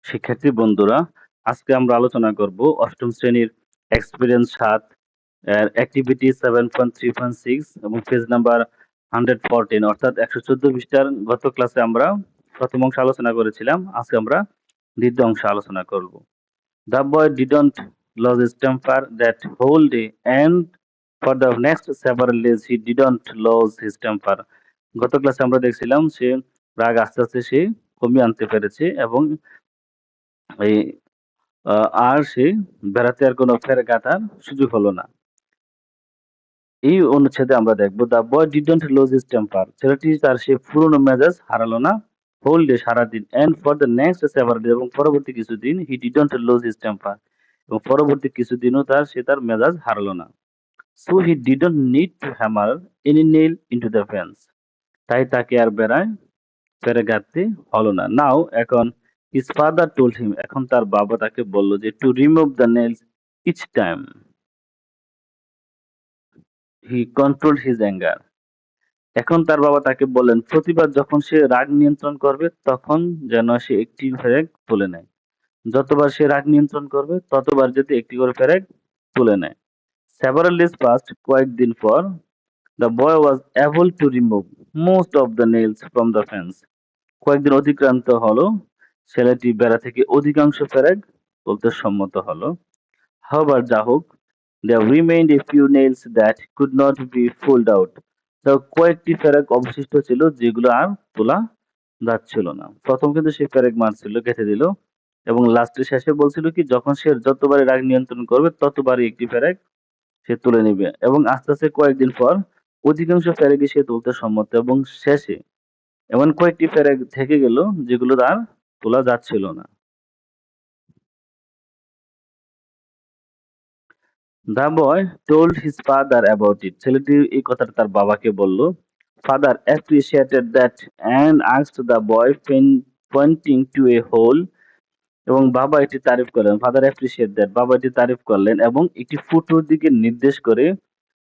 শিক্ষার্থী বন্ধুরা, আজকে আমরা আলোচনা করব অষ্টম শ্রেণীর এক্সপিরিয়েন্স ৭ এর অ্যাক্টিভিটি 7.3.6 এবং পেজ নাম্বার 114 অর্থাৎ 114 পৃষ্ঠার গত ক্লাসে আমরা প্রথম অংশ আলোচনা করেছিলাম। আজকে আমরা দ্বিতীয় অংশ আলোচনা করব। The boy didn't lose his temper that whole day and for the next several days he didn't lose his temper. গত ক্লাসে আমরা দেখছিলাম সে রাগ আস্তে আস্তে সে কমিয়ে আনতে পেরেছে এবং এই আর সে বেড়াতে আর কোনো ফের গাঁথার সুযোগ হলো না। এই অনুচ্ছেদে আমরা দেখব the boy didn't lose his temper. ছেলেটি তার সে পুরনো মেজাজ হারালো না হোল ডে সারাদিন and for the next several day এবং পরবর্তী কিছুদিন he didn't lose his temper এবং পরবর্তী কিছুদিনও তার মেজাজ হারালো না। So he didn't need to hammer any nail into the fence. তাই তাকে আর ফেরে গাঁথতে হলো না। নাও এখন his father told him এখন তার বাবা তাকে বলল যে to remove the nails each time he controlled his anger. এখন তার বাবা তাকে বললেন প্রতিবার যখন সে রাগ নিয়ন্ত্রণ করবে তখন যেন সে একটি ফেরেক তুলে নেয়। যতবার সে রাগ নিয়ন্ত্রণ করবে ততবার যদি একটি করে ফেরেক তুলে নেয়। Several days passed, কয়েকদিন পর the boy was able to remove most of the nails from the fence. কয়েকদিন অতিক্রান্ত হলো, ছেলেটি বেড়া থেকে অধিকাংশ ফেরেক তুলতে সম্মত হলো। However, যা হোক, there remained a few nails that could not be pulled out. তো কয়েকটি ফেরেক অবশিষ্ট ছিল যেগুলো আর তোলা যাচ্ছিল না। প্রথম কিন্তু সে ফেরেক মারছিল, গেঁথে দিল এবং লাস্টের শেষে বলছিল কি যখন সে যতবারই রাগ নিয়ন্ত্রণ করবে ততবারই একটি ফেরেক সে তুলে নেবে এবং আস্তে আস্তে কয়েকদিন পর অধিকাংশ ফেরেকই সে তুলতে সম্মত এবং শেষে এমন কয়েকটি ফেরেক থেকে গেল যেগুলো আর তোলা যাচ্ছিল না। The boy told his father about it. ছেলেটি এই কথাটা তার বাবাকে বলল। Father appreciated that and asked the boy pointing to a hole এবং বাবা এটি তারিফ করলেন। Father appreciate that বাবা এটি তারিফ করলেন এবং একটি ফুটোর দিকে নির্দেশ করে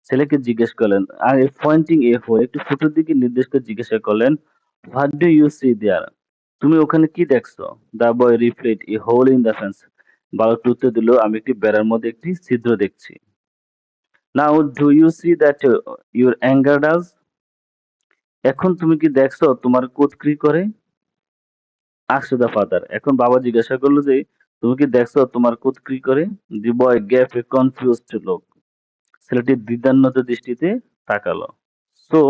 ছেলেকে জিজ্ঞেস করলেন। আর পয়েন্টিং এ হয়ে একটি ফুটোর দিকে নির্দেশ করে জিজ্ঞাসা করলেন হোয়াট ডু ইউ সি দেয়ার? তুমি ওখানে কি দেখছো? The boy replied a hole in the fence. বালকটি উত্তর দিল আমি একটি বেড়ার মধ্যে একটি ছিদ্র দেখছি। Now do you see that your anger does? এখন তুমি কি দেখছো তোমার ক্রোধ কি করে? Asked the father. এখন বাবা জিজ্ঞাসা করলো যে তুমি কি দেখছো তোমার ক্রোধ কি করে? The boy gave a confused look. ছেলেটি দ্বিধান্বিত দৃষ্টিতে তাকালো। So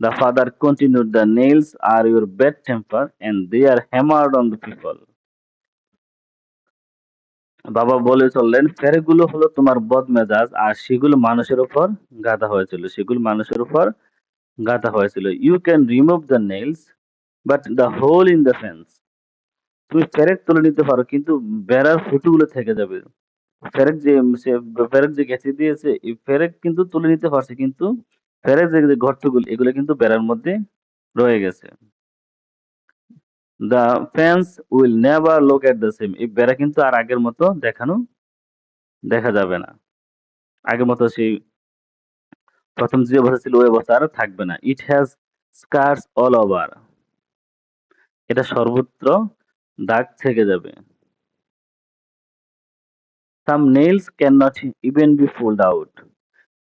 the father continued, the nails are your bad temper and they are hammered on the people. বাবা বলে চললেন ফেরেগুলো হলো তোমার বদমেজাজ আর সেগুলো মানুষের উপর গাঁথা হয়েছিল। You can remove the nails, but the hole in the fence. তুমি ফেরেক তুলে নিতে পারো কিন্তু বেড়ার ফুটোগুলো থেকে যাবে। ফেরেক যে সে ফেরেক যে গেঁথে দিয়েছে এই ফেরেক কিন্তু তুলে নিতে পারছে কিন্তু ফেরেক যে গর্তগুলো এগুলো কিন্তু বেড়ার মধ্যে রয়ে গেছে। The fence will never look at the same. এই বেড়া কিন্তু আর আগের মতো দেখা যাবে না। আগের মতো সেই প্রথম যে অবস্থা ছিল ওই অবস্থা আর থাকবে না। It has scars all over. এটা সর্বত্র দাগ থেকে যাবে। Some nails cannot even be pulled out.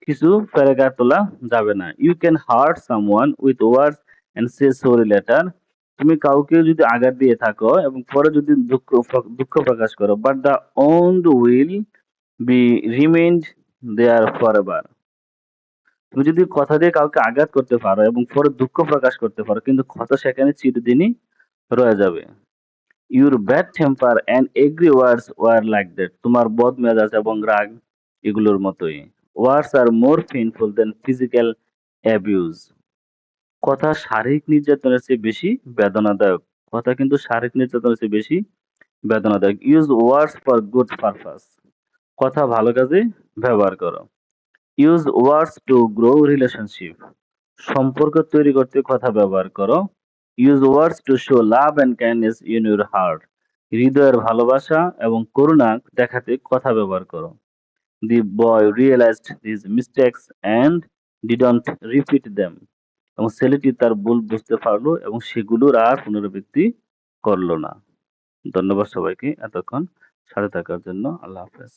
কিছু ফেরেক আর তোলা যাবে না। You can hurt someone with words and say sorry later. তুমি কাউকে যদি আঘাত দিয়ে থাকো এবং পরে যদি দুঃখ প্রকাশ করো but the wound will be remained there forever. তুমি যদি কথা দিয়ে কাউকে আঘাত করতে পারো এবং পরে দুঃখ প্রকাশ করতে পারো কিন্তু ক্ষত সেখানে চিরদিনই রয়ে যাবে। Your bad temper and angry words were like that. তোমার বদ মেজাজ এবং রাগ এগুলোর মতোই। Words are more painful than physical abuse. কথা শারীরিক নির্যাতনের চেয়ে বেশি বেদনাদায়ক। কথা কিন্তু শারীরিক নির্যাতনের চেয়ে বেশি বেদনাদায়ক। Use words for good purpose. কথা ভালো কাজে ব্যবহার করো। Use words to grow relationship. সম্পর্ক তৈরি করতে কথা ব্যবহার করো। Use words to show love and kindness in your heart. হৃদয়ের ভালোবাসা এবং করুণা দেখাতে কথা ব্যবহার করো। The boy realized his mistakes and didn't repeat them. এবং ছেলেটি তার ভুল বুঝতে পারলো এবং সেগুলোর আর পুনরাবৃত্তি করলো না। ধন্যবাদ সবাইকে এতক্ষণ সাথে থাকার জন্য। আল্লাহ হাফেজ।